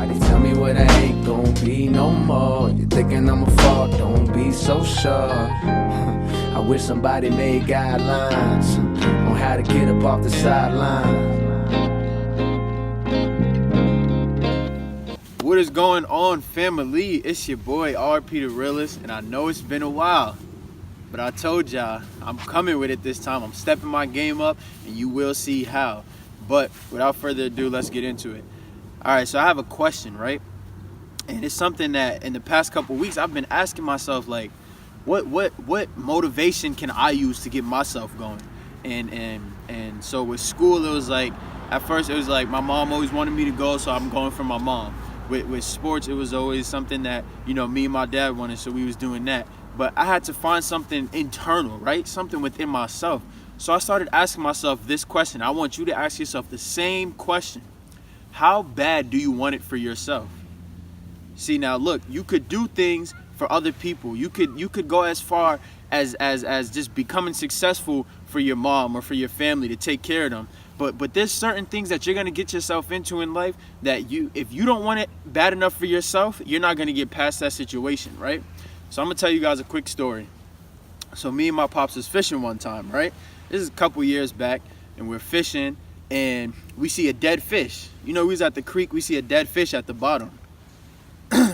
Somebody tell me what I ain't gon' be no more. You thinking I'ma fall, don't be so sure. I wish somebody made guidelines on how to get up off the sideline. What is going on, family? It's your boy RP the Realist, and I know it's been a while, but I told y'all I'm coming with it this time. I'm stepping my game up, and you will see how. But without further ado, let's get into it. All right, so I have a question, right? And it's something that in the past couple weeks I've been asking myself, like, what motivation can I use to get myself going? And so with school, it was like, at first it was like my mom always wanted me to go, so I'm going for my mom. With sports, it was always something that, you know, me and my dad wanted, so we was doing that. But I had to find something internal, right? Something within myself. So I started asking myself this question. I want you to ask yourself the same question. How bad do you want it for yourself? See, now look, you could do things for other people. You could go as far as just becoming successful for your mom or for your family to take care of them. But there's certain things that you're gonna get yourself into in life that if you don't want it bad enough for yourself, you're not gonna get past that situation, right? So I'm gonna tell you guys a quick story. So me and my pops was fishing one time, right? This is a couple years back, and we're fishing, and we see a dead fish. You know, we was at the creek, we see a dead fish at the bottom.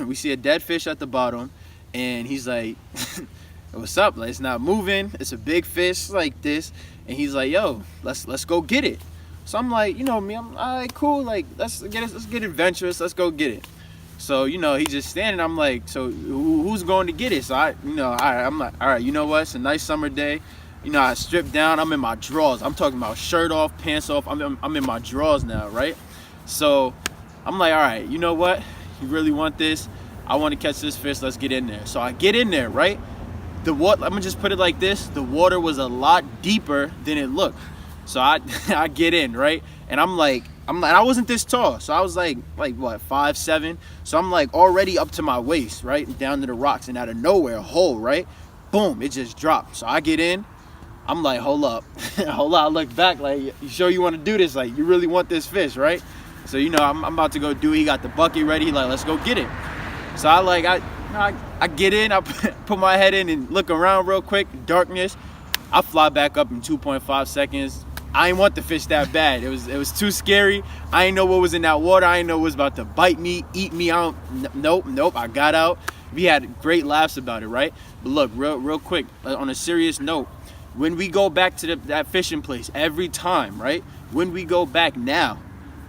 We see a dead fish at the bottom, and he's like, what's up? Like, it's not moving. It's a big fish like this. And he's like, yo, let's go get it. So I'm like, you know me, I'm all right, cool. Like, let's get adventurous. Let's go get it. So, you know, he's just standing. I'm like, so who's going to get it? So I'm like, all right, you know what? It's a nice summer day. You know, I stripped down. I'm in my drawers. I'm talking about shirt off, pants off. I'm in my drawers now, right? So I'm like, all right, you know what? You really want this? I want to catch this fish. Let's get in there. So I get in there, right? The water, I'm gonna just put it like this. The water was a lot deeper than it looked. So I get in, right? And I'm like, I wasn't this tall. So I was like what, 5'7". So I'm like already up to my waist, right? Down to the rocks, and out of nowhere, a hole, right? Boom, it just dropped. So I get in. I'm like, hold up. Hold up. I look back like, you sure you want to do this? Like, you really want this fish, right? So, you know, I'm about to go do it. He got the bucket ready. Like, let's go get it. So I get in, I put my head in and look around real quick, darkness. I fly back up in 2.5 seconds. I didn't want the fish that bad. It was too scary. I didn't know what was in that water. I didn't know it was about to bite me, eat me out. Nope. I got out. We had great laughs about it, right? But look, real quick, on a serious note, when we go back to that fishing place every time, right? When we go back now,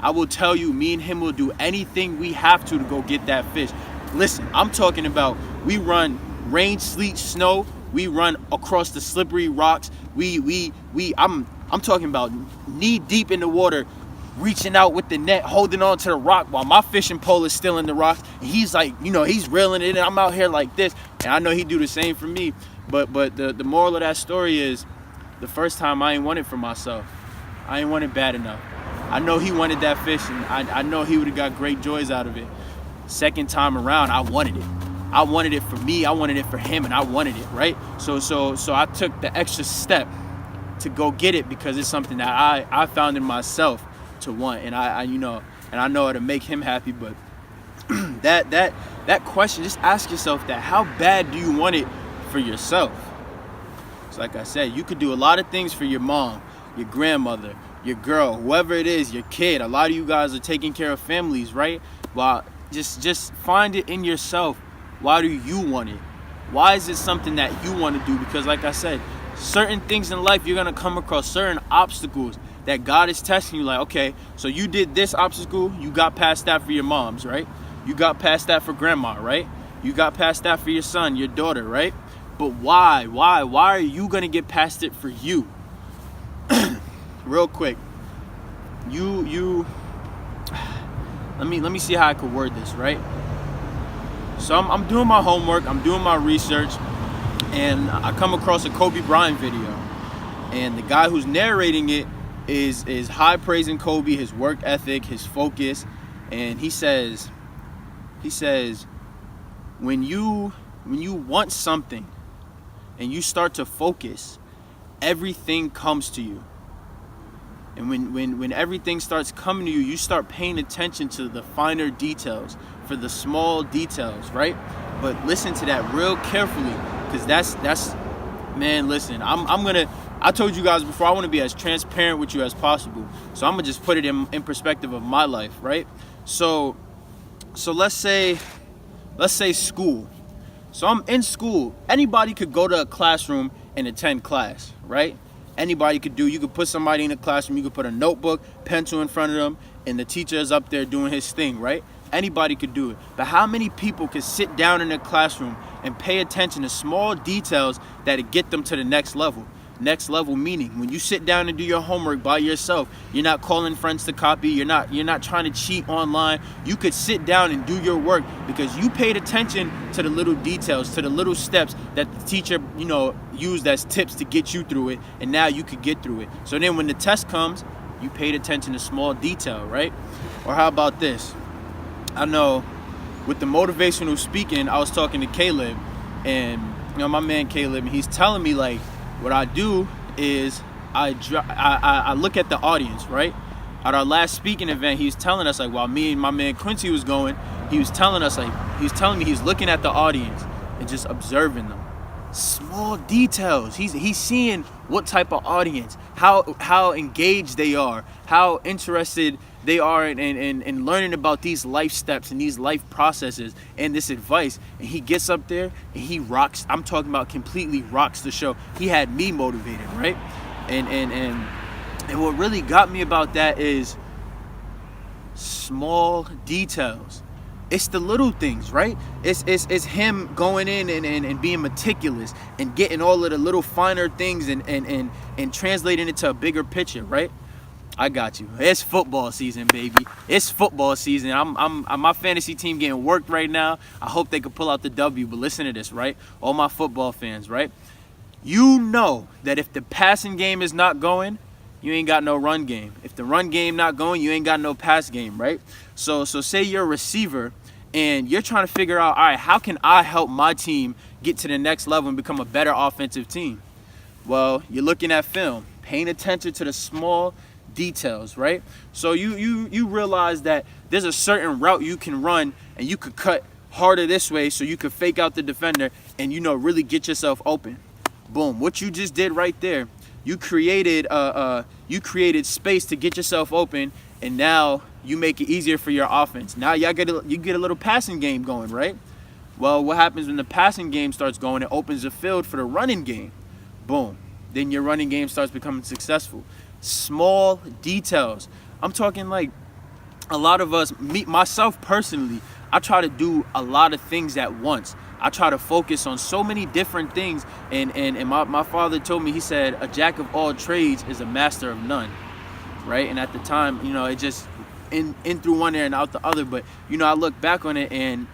I will tell you, me and him will do anything we have to go get that fish. Listen, I'm talking about, we run rain, sleet, snow. We run across the slippery rocks. I'm talking about knee deep in the water, reaching out with the net, holding on to the rock while my fishing pole is still in the rocks. And he's like, you know, he's reeling it in. I'm out here like this. And I know he'd do the same for me. But the moral of that story is, the first time I ain't want it for myself. I ain't want it bad enough. I know he wanted that fish, and I know he would have got great joys out of it. Second time around, I wanted it. I wanted it for me, I wanted it for him, and I wanted it, right? So I took the extra step to go get it because it's something that I found in myself to want, and I know it'll make him happy. But that question, just ask yourself that: how bad do you want it for yourself? So like I said, you could do a lot of things for your mom, your grandmother, your girl, whoever it is, your kid. A lot of you guys are taking care of families, right? Well, just find it in yourself. Why do you want it? Why is it something that you want to do? Because like I said, certain things in life, you're going to come across certain obstacles that God is testing you. Like, okay, so you did this obstacle, you got past that for your moms, right? You got past that for grandma, right? You got past that for your son, your daughter, right? But why? Why are you going to get past it for you? Real quick, let me see how I could word this, right? So I'm doing my homework, I'm doing my research, and I come across a Kobe Bryant video, and the guy who's narrating it is high praising Kobe, his work ethic, his focus, and he says, when you want something and you start to focus, everything comes to you. And when everything starts coming to you, you start paying attention to the finer details, for the small details, right? But listen to that real carefully, because that's man, listen, I told you guys before, I want to be as transparent with you as possible. So I'm gonna just put it in perspective of my life, right? So let's say school. So I'm in school. Anybody could go to a classroom and attend class, right? Anybody could you could put somebody in a classroom, you could put a notebook, pencil in front of them, and the teacher is up there doing his thing, right? Anybody could do it. But how many people could sit down in a classroom and pay attention to small details that get them to the next level? Next level meaning when you sit down and do your homework by yourself, you're not calling friends to copy, you're not trying to cheat online. You could sit down and do your work because you paid attention to the little details, to the little steps that the teacher, used as tips to get you through it, and now you could get through it. So then when the test comes, you paid attention to small detail, right? Or how about this? I know with the motivational speaking, I was talking to Caleb, and my man Caleb, and he's telling me like, what I do is I look at the audience, right? At our last speaking event, he was telling us, like, while me and my man Quincy was going, he was telling me he's looking at the audience and just observing them. Small details. He's seeing what type of audience, how engaged they are, how interested they are in learning about these life steps and these life processes and this advice. And he gets up there and he rocks. I'm talking about completely rocks the show. He had me motivated, right? And what really got me about that is small details. It's the little things, right? It's him going in and being meticulous and getting all of the little finer things and translating it to a bigger picture, right? I got you. It's football season, baby. It's football season. I'm my fantasy team getting worked right now. I hope they could pull out the W, but listen to this, right? All my football fans, right? You know that if the passing game is not going, you ain't got no run game. If the run game not going, you ain't got no pass game, right? So say you're a receiver and you're trying to figure out, all right, how can I help my team get to the next level and become a better offensive team? Well, you're looking at film, paying attention to the small details, right? So you realize that there's a certain route you can run and you could cut harder this way so you could fake out the defender and really get yourself open. Boom. What you just did right there, you created space to get yourself open, and now you make it easier for your offense. Now you get a little passing game going, right? Well, what happens when the passing game starts going? It opens the field for the running game. Boom. Then your running game starts becoming successful. Small details. I'm talking like a lot of us, myself personally, I try to do a lot of things at once. I try to focus on so many different things. And my father told me, he said, a jack of all trades is a master of none, right? And at the time, it just in through one ear and out the other. But, I look back on it and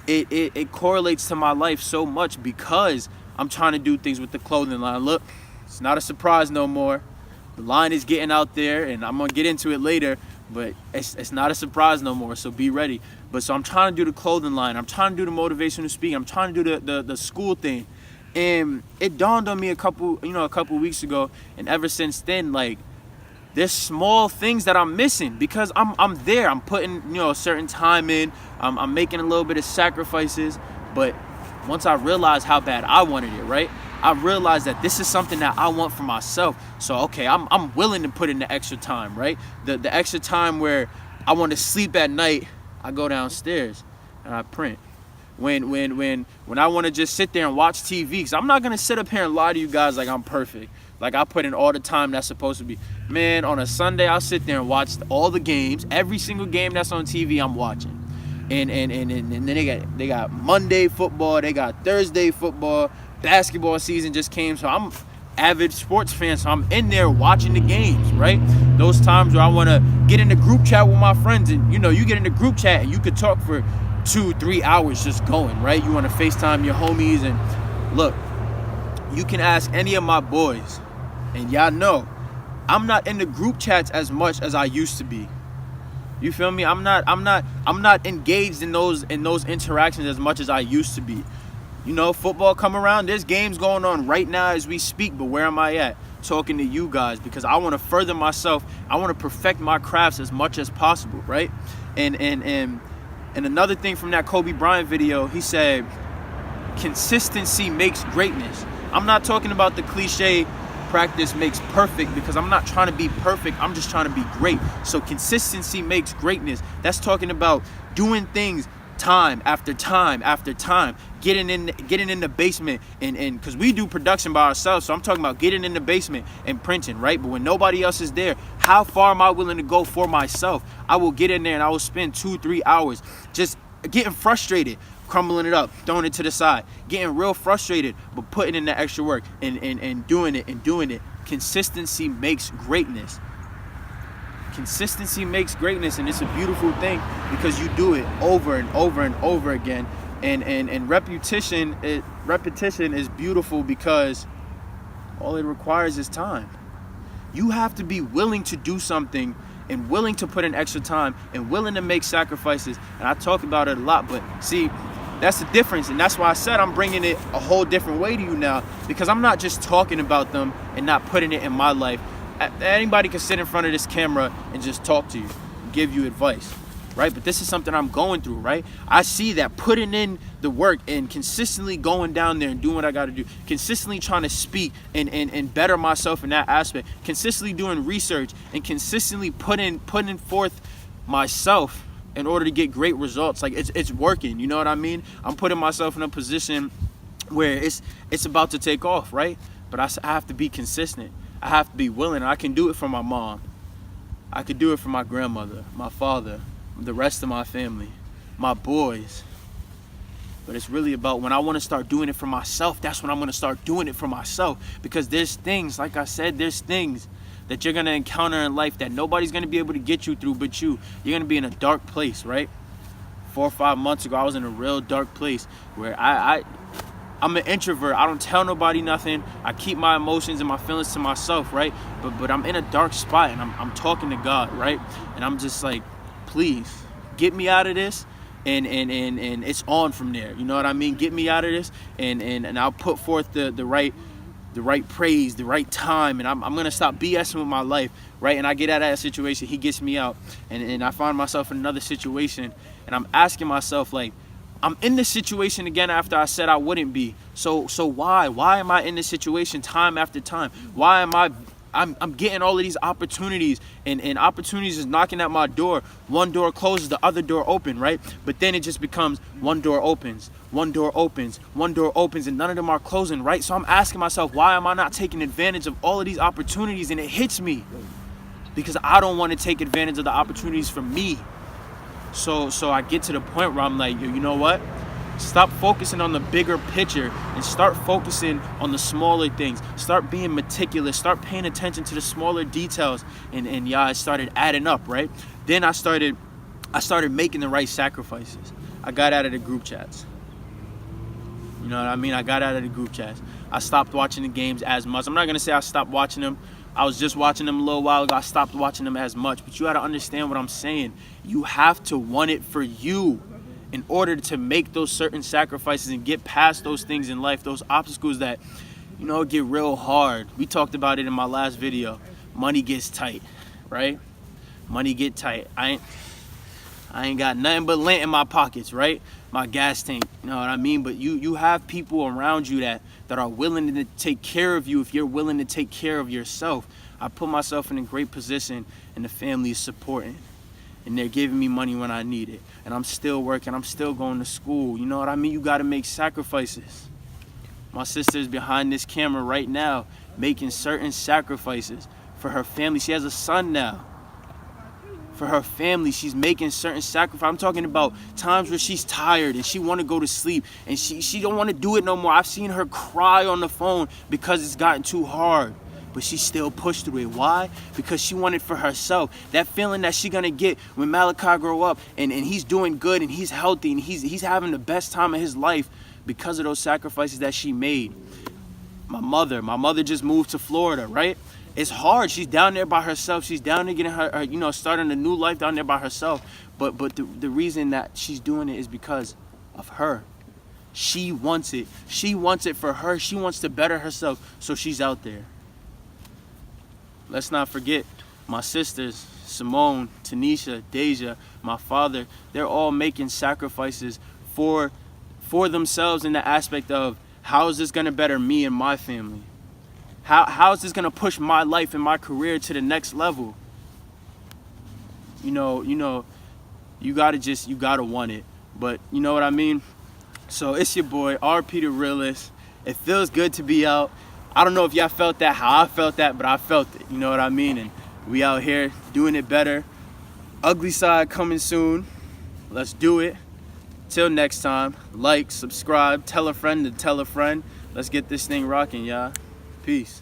it correlates to my life so much because I'm trying to do things with the clothing line. Look, it's not a surprise no more. The line is getting out there, and I'm going to get into it later, but it's not a surprise no more, so be ready. But so I'm trying to do the clothing line. I'm trying to do the motivational speaking. I'm trying to do the school thing. And it dawned on me a couple weeks ago, and ever since then, like, there's small things that I'm missing because I'm there. I'm putting, a certain time in. I'm making a little bit of sacrifices, but once I realized how bad I wanted it, right? I realized that this is something that I want for myself. So, okay, I'm willing to put in the extra time, right? The extra time where I want to sleep at night, I go downstairs and I print. When I want to just sit there and watch TV, because I'm not going to sit up here and lie to you guys like I'm perfect. Like I put in all the time that's supposed to be. Man, on a Sunday, I'll sit there and watch all the games. Every single game that's on TV, I'm watching. And then they got Monday football, they got Thursday football. Basketball season just came, so I'm avid sports fan, so I'm in there watching the games, right? Those times where I want to get in the group chat with my friends, and you get in the group chat and you could talk for 2-3 hours just going, right? You want to FaceTime your homies, and look, you can ask any of my boys, and y'all know I'm not in the group chats as much as I used to be. You feel me? I'm not engaged in those interactions as much as I used to be. Football come around, there's games going on right now as we speak, but where am I at? talking to you guys because I want to further myself. I want to perfect my crafts as much as possible, right? And another thing from that Kobe Bryant video, he said, consistency makes greatness. I'm not talking about the cliche practice makes perfect, because I'm not trying to be perfect. I'm just trying to be great. So consistency makes greatness. That's talking about doing things time after time after time, getting in the basement and because we do production by ourselves, so I'm talking about getting in the basement and printing, right? But when nobody else is there, how far am I willing to go for myself? I will get in there and I will spend 2-3 hours just getting frustrated, crumbling it up, throwing it to the side, getting real frustrated, but putting in the extra work and doing it. Consistency makes greatness. Consistency makes greatness, and it's a beautiful thing because you do it over and over and over again. And repetition is beautiful because all it requires is time. You have to be willing to do something and willing to put in extra time and willing to make sacrifices. And I talk about it a lot, but see, that's the difference. And that's why I said I'm bringing it a whole different way to you now, because I'm not just talking about them and not putting it in my life. Anybody can sit in front of this camera and just talk to you, give you advice, right? But this is something I'm going through, right? I see that putting in the work and consistently going down there and doing what I got to do, consistently trying to speak and better myself in that aspect, consistently doing research and consistently putting forth myself in order to get great results. Like it's working, you know what I mean? I'm putting myself in a position where it's about to take off, right? But I have to be consistent. I have to be willing. I can do it for my mom. I could do it for my grandmother, my father, the rest of my family, my boys. But it's really about when I want to start doing it for myself, that's when I'm going to start doing it for myself. Because there's things, like I said, there's things that you're going to encounter in life that nobody's going to be able to get you through but you. You're going to be in a dark place, right? 4 or 5 months ago, I was in a real dark place where I'm an introvert. I don't tell nobody nothing. I keep my emotions and my feelings to myself, right? But I'm in a dark spot and I'm talking to God, right? And I'm just like, please get me out of this, and it's on from there. You know what I mean? Get me out of this, and I'll put forth the right praise, the right time, and I'm gonna stop BSing with my life, right? And I get out of that situation, he gets me out, and I find myself in another situation, and I'm asking myself, like, I'm in this situation again after I said I wouldn't be. So why? Why am I in this situation time after time? Why am I'm getting all of these opportunities, and opportunities is knocking at my door. One door closes, the other door open, right? But then it just becomes one door opens, one door opens, one door opens, and none of them are closing, right? So I'm asking myself, why am I not taking advantage of all of these opportunities? And it hits me because I don't want to take advantage of the opportunities for me. So I get to the point where I'm like, you know what? Stop focusing on the bigger picture and start focusing on the smaller things. Start being meticulous. Start paying attention to the smaller details. And yeah, it started adding up, right? Then I started making the right sacrifices. I got out of the group chats. You know what I mean? I got out of the group chats. I stopped watching the games as much. I'm not going to say I stopped watching them. I was just watching them a little while ago. I stopped watching them as much. But you got to understand what I'm saying. You have to want it for you in order to make those certain sacrifices and get past those things in life, those obstacles that, you know, get real hard. We talked about it in my last video. Money gets tight, right? Money get tight. I ain't got nothing but lint in my pockets, right? My gas tank, you know what I mean? But you have people around you that are willing to take care of you if you're willing to take care of yourself. I put myself in a great position, and the family is supporting. And they're giving me money when I need it. And I'm still working. I'm still going to school. You know what I mean? You got to make sacrifices. My sister's behind this camera right now making certain sacrifices for her family. She has a son now. For her family, she's making certain sacrifices. I'm talking about times where she's tired and she want to go to sleep and she don't want to do it no more. I've seen her cry on the phone because it's gotten too hard. But she still pushed through it. Why? Because she wanted for herself. That feeling that she's going to get when Malachi grow up and he's doing good and he's healthy and he's having the best time of his life because of those sacrifices that she made. My mother just moved to Florida, right? It's hard. She's down there by herself. She's down there getting her starting a new life down there by herself. But the reason that she's doing it is because of her. She wants it. She wants it for her. She wants to better herself. So she's out there. let's not forget my sisters, Simone, Tanisha, Deja, my father. They're all making sacrifices for themselves in the aspect of, how is this going to better me and my family? How is this going to push my life and my career to the next level? You know, you gotta want it. But you know what I mean? So it's your boy, RP the Realist. It feels good to be out. I don't know if y'all felt that, how I felt that, but I felt it. You know what I mean? And we out here doing it better. Ugly Side coming soon. Let's do it. Till next time, like, subscribe, tell a friend to tell a friend. Let's get this thing rocking, y'all. Peace.